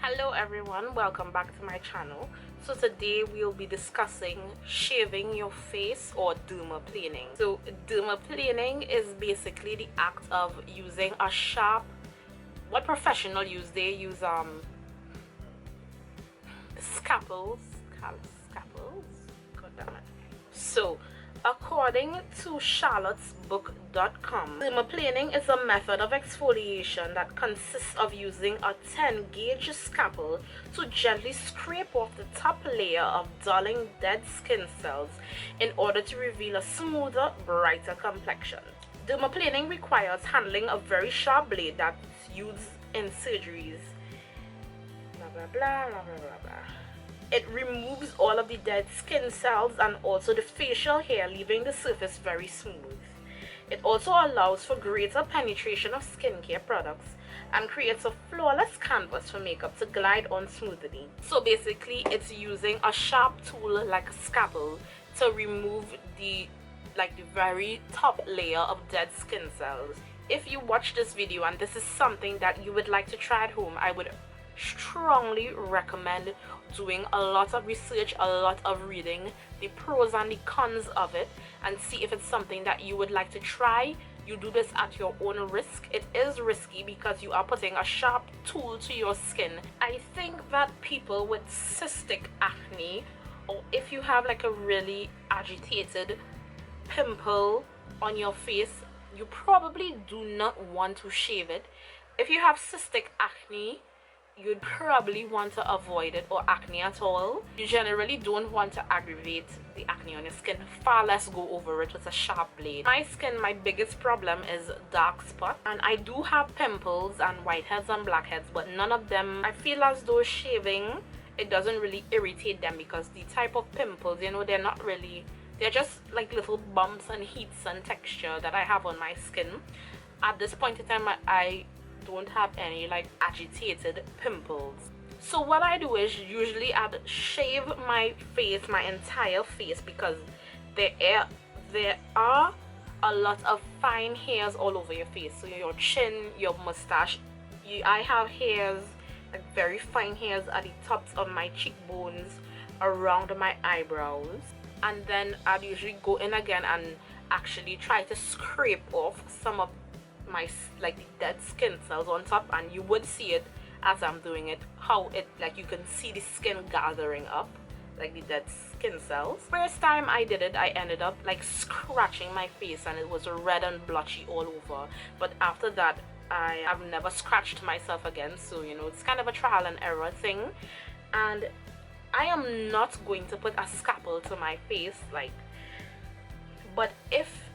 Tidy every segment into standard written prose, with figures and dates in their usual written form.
Hello everyone, welcome back to my channel. So today we'll be discussing shaving your face or dermaplaning. So dermaplaning is basically the act of using a sharp, what professional use, they use scalpels, scalpels, god damn it. So according to charlottesbook.com, dermaplaning is a method of exfoliation that consists of using a 10-gauge scalpel to gently scrape off the top layer of dulling dead skin cells in order to reveal a smoother, brighter complexion. Dermaplaning requires handling a very sharp blade that's used in surgeries. Blah blah blah blah blah blah blah. It removes all of the dead skin cells and also the facial hair, leaving the surface very smooth. It also allows for greater penetration of skincare products and creates a flawless canvas for makeup to glide on smoothly. So basically it's using a sharp tool like a scalpel to remove the very top layer of dead skin cells. If you watch this video and this is something that you would like to try at home, I would strongly recommend doing a lot of research, a lot of reading the pros and the cons of it, and see if it's something that you would like to try. You do this at your own risk. It is risky because you are putting a sharp tool to your skin. I think that people with cystic acne, or if you have like a really agitated pimple on your face, you probably do not want to shave it. If you have cystic acne, you'd probably want to avoid it, or acne at all. You generally don't want to aggravate the acne on your skin, far less go over it with a sharp blade. My skin, my biggest problem is dark spot, and I do have pimples and whiteheads and blackheads, but none of them, I feel as though shaving, it doesn't really irritate them, because the type of pimples, you know, they're just like little bumps and heats and texture that I have on my skin. At this point in time, I don't have any like agitated pimples. So what I do is usually I'd shave my face, my entire face, because there are a lot of fine hairs all over your face. So your chin, your mustache, I have hairs, like very fine hairs at the tops of my cheekbones, around my eyebrows, and then I'd usually go in again and actually try to scrape off some of my the dead skin cells on top, and you would see it as I'm doing it, how it, like, you can see the skin gathering up, like the dead skin cells. First time I did it, I ended up like scratching my face and it was red and blotchy all over, but after that I have never scratched myself again. So you know, it's kind of a trial and error thing, and I am not going to put a scalpel to my face, like, but if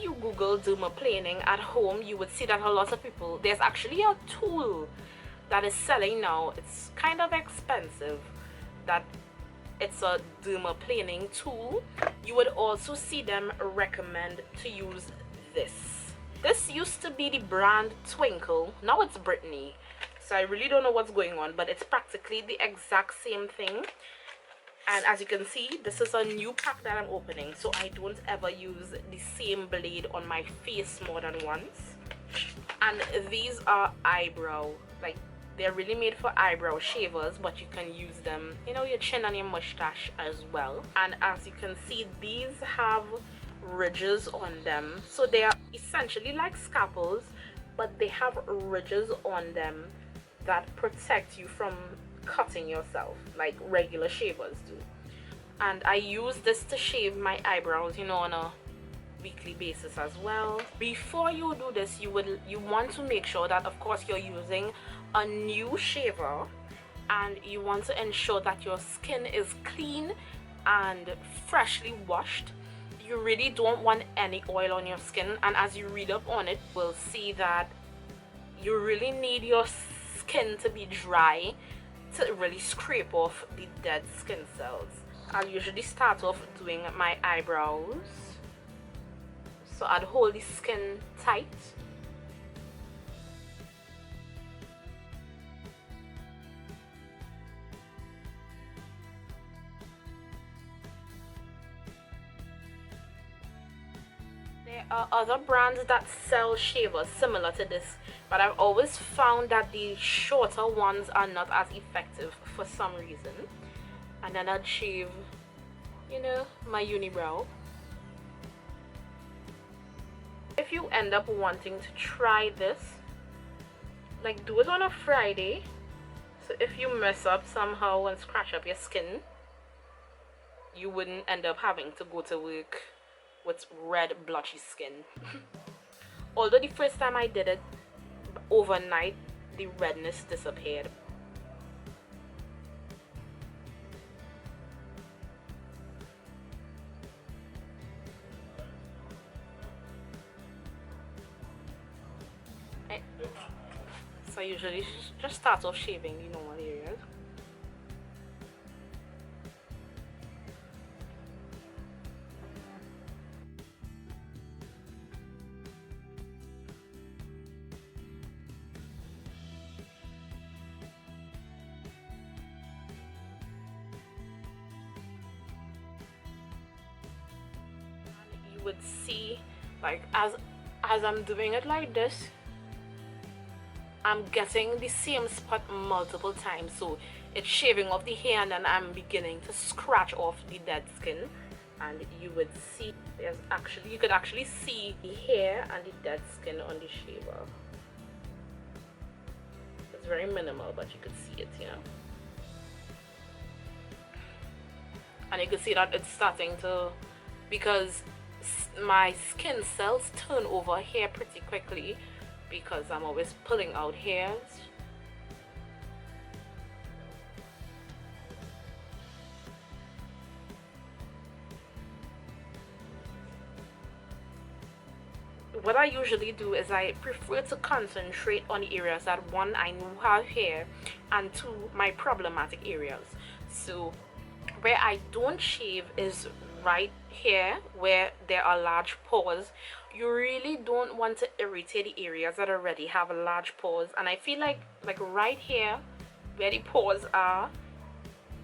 you Google dermaplaning at home, you would see that a lot of people, there's actually a tool that is selling now. It's kind of expensive, that it's a dermaplaning tool. You would also see them recommend to use this used to be the brand Twinkle, now it's Brittany, so I really don't know what's going on, but it's practically the exact same thing. And as you can see, this is a new pack that I'm opening, so I don't ever use the same blade on my face more than once. And these are eyebrow, like, they're really made for eyebrow shavers, but you can use them, you know, your chin and your mustache as well. And as you can see, these have ridges on them, so they are essentially like scalpels, but they have ridges on them that protect you from cutting yourself like regular shavers do. And I use this to shave my eyebrows, you know, on a weekly basis as well. Before you do this, you want to make sure that, of course, you're using a new shaver, and you want to ensure that your skin is clean and freshly washed. You really don't want any oil on your skin, and as you read up on it, we'll see that you really need your skin to be dry to really scrape off the dead skin cells. I'll usually start off doing my eyebrows, so I'd hold the skin tight. There are other brands that sell shavers similar to this, but I've always found that the shorter ones are not as effective for some reason. And then I'd shave, you know, my unibrow. If you end up wanting to try this, like, do it on a Friday. So if you mess up somehow and scratch up your skin, you wouldn't end up having to go to work with red blotchy skin. Although the first time I did it, overnight the redness disappeared. So I usually just start off shaving the normal areas. And you would see, like, as I'm doing it like this, I'm getting the same spot multiple times. So it's shaving off the hair, and then I'm beginning to scratch off the dead skin. And you would see, you could actually see the hair and the dead skin on the shaver. It's very minimal, but you could see it, you know. And you can see that it's starting to, because my skin cells turn over hair pretty quickly, because I'm always pulling out hairs. What I usually do is I prefer to concentrate on the areas that, one, I know have hair, and two, my problematic areas. So where I don't shave is right here where there are large pores. You really don't want to irritate the areas that already have large pores, and I feel like right here where the pores are,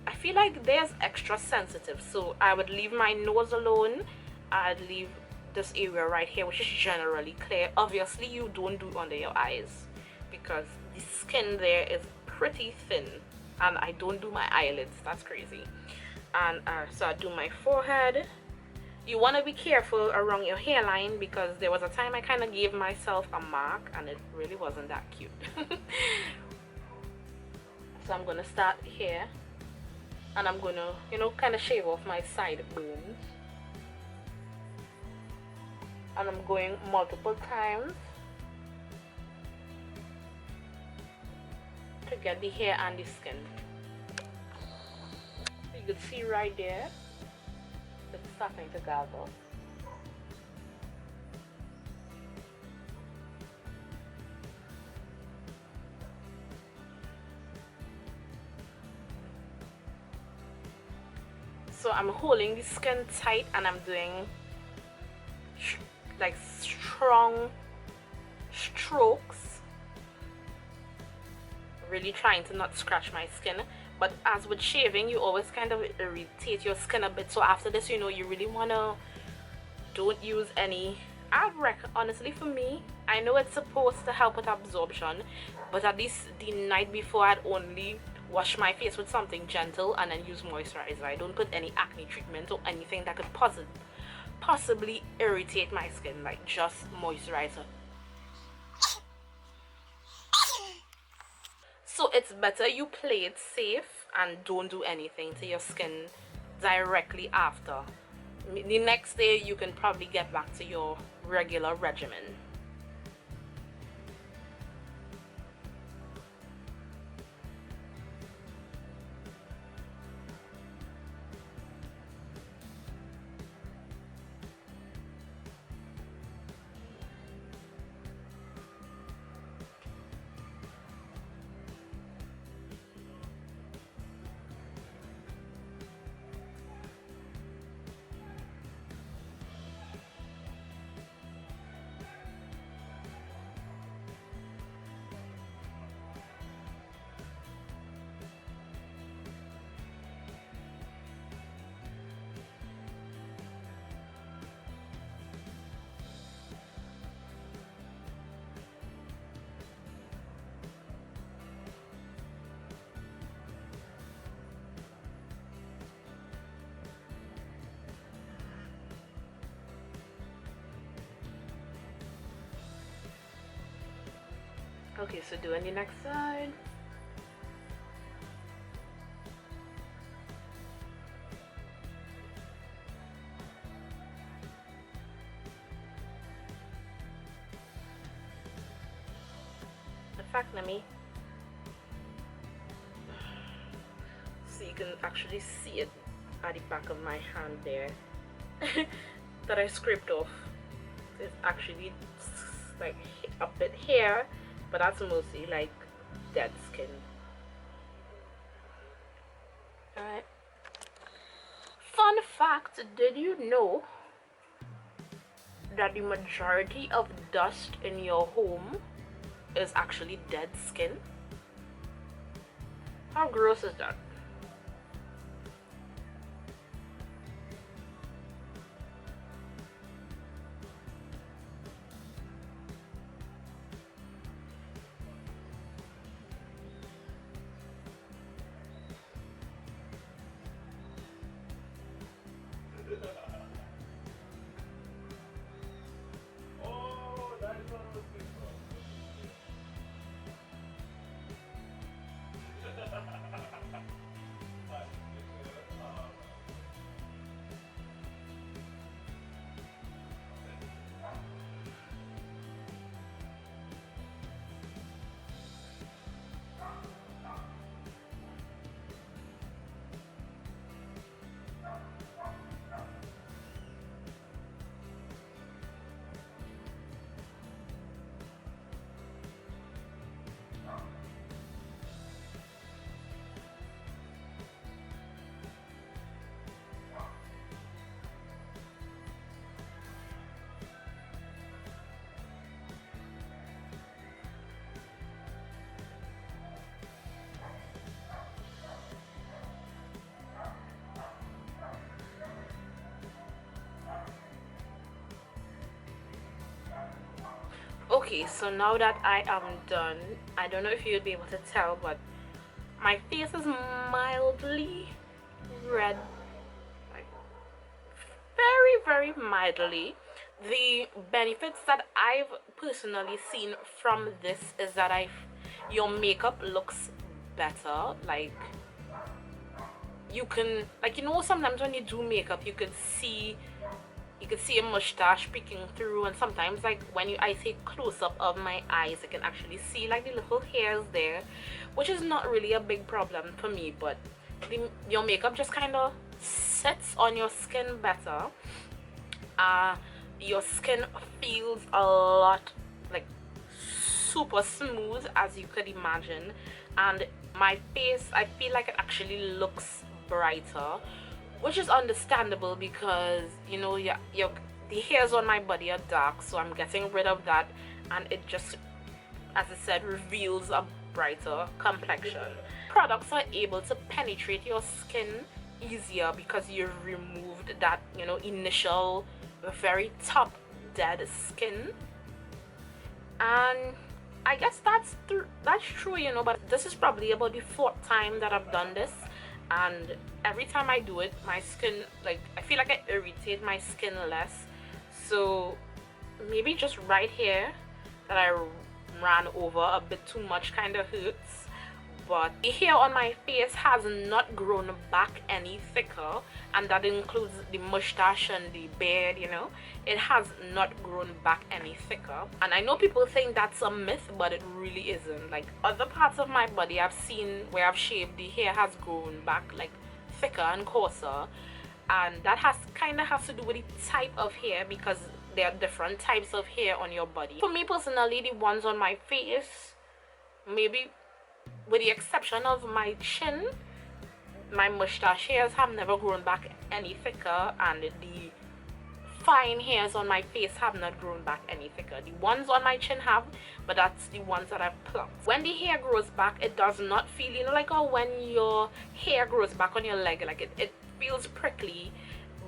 I feel like there's extra sensitive. So I would leave my nose alone. I'd leave this area right here, which is generally clear. Obviously you don't do under your eyes because the skin there is pretty thin, and I don't do my eyelids. That's crazy. And so I do my forehead. You want to be careful around your hairline, because there was a time I kind of gave myself a mark and it really wasn't that cute. So I'm gonna start here, and I'm gonna, you know, kind of shave off my sideburns, and I'm going multiple times to get the hair and the skin. You can see right there, it's starting to gather. So I'm holding the skin tight, and I'm doing like strong strokes, really trying to not scratch my skin. But as with shaving, you always kind of irritate your skin a bit. So after this, you know, you really wanna don't use any. I'd recommend, honestly, for me, I know it's supposed to help with absorption, but at least the night before, I'd only wash my face with something gentle and then use moisturizer. I don't put any acne treatment or anything that could possibly irritate my skin, like just moisturizer. So it's better you play it safe and don't do anything to your skin directly after. The next day you can probably get back to your regular regimen. Okay, so doing the next side. In fact, let me, so you can actually see it at the back of my hand there that I scraped off. It's actually like a bit here, but that's mostly like dead skin. Alright. Fun fact, did you know that the majority of dust in your home is actually dead skin? How gross is that? Okay, so now that I am done, I don't know if you'll be able to tell, but my face is mildly red, like very mildly. The benefits that I've personally seen from this is that your makeup looks better. Like, you can, like, you know, sometimes when you do makeup you could see a mustache peeking through, and sometimes like when I take close-up of my eyes, I can actually see like the little hairs there, which is not really a big problem for me, but your makeup just kind of sits on your skin better. Your skin feels a lot like super smooth, as you could imagine, and my face, I feel like it actually looks brighter, which is understandable because, you know, the hairs on my body are dark, so I'm getting rid of that, and it just, as I said, reveals a brighter complexion. Products are able to penetrate your skin easier because you removed that, you know, initial very top dead skin. And I guess that's true, you know, but this is probably about the 4th time that I've done this, and every time I do it, my skin, like, I feel like I irritate my skin less. So maybe just right here that I ran over a bit too much kind of hurts, but the hair on my face has not grown back any thicker, and that includes the mustache and the beard, you know. It has not grown back any thicker, and I know people think that's a myth, but it really isn't. Like, other parts of my body I've seen where I've shaved, the hair has grown back like thicker and coarser, and that has to do with the type of hair, because there are different types of hair on your body. For me personally, the ones on my face, maybe with the exception of my chin, my mustache hairs have never grown back any thicker, and the fine hairs on my face have not grown back any thicker. The ones on my chin have, but that's the ones that I've plucked. When the hair grows back, it does not feel, you know, like how when your hair grows back on your leg, like it feels prickly,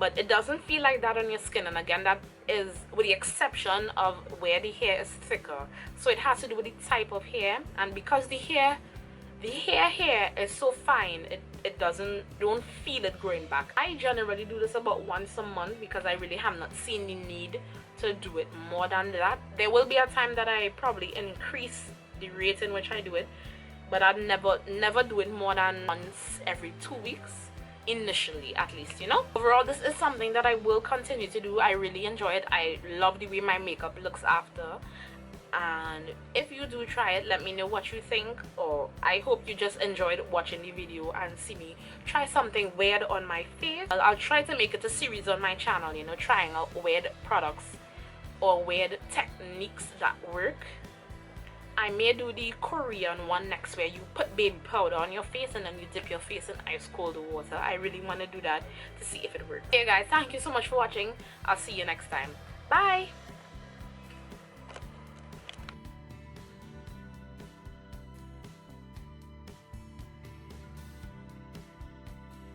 but it doesn't feel like that on your skin. And again, that is with the exception of where the hair is thicker. So it has to do with the type of hair, and because the hair here is so fine, it don't feel it growing back. I generally do this about once a month because I really have not seen the need to do it more than that. There will be a time that I probably increase the rate in which I do it, but I'd never do it more than once every 2 weeks, initially at least, you know. Overall, this is something that I will continue to do. I really enjoy it. I love the way my makeup looks after. And if you do try it, let me know what you think, or I hope you just enjoyed watching the video and see me try something weird on my face. I'll try to make it a series on my channel, you know, trying out weird products or weird techniques that work. I may do the Korean one next, where you put baby powder on your face and then you dip your face in ice cold water. I really want to do that to see if it works. Okay guys, thank you so much for watching. I'll see you next time. Bye.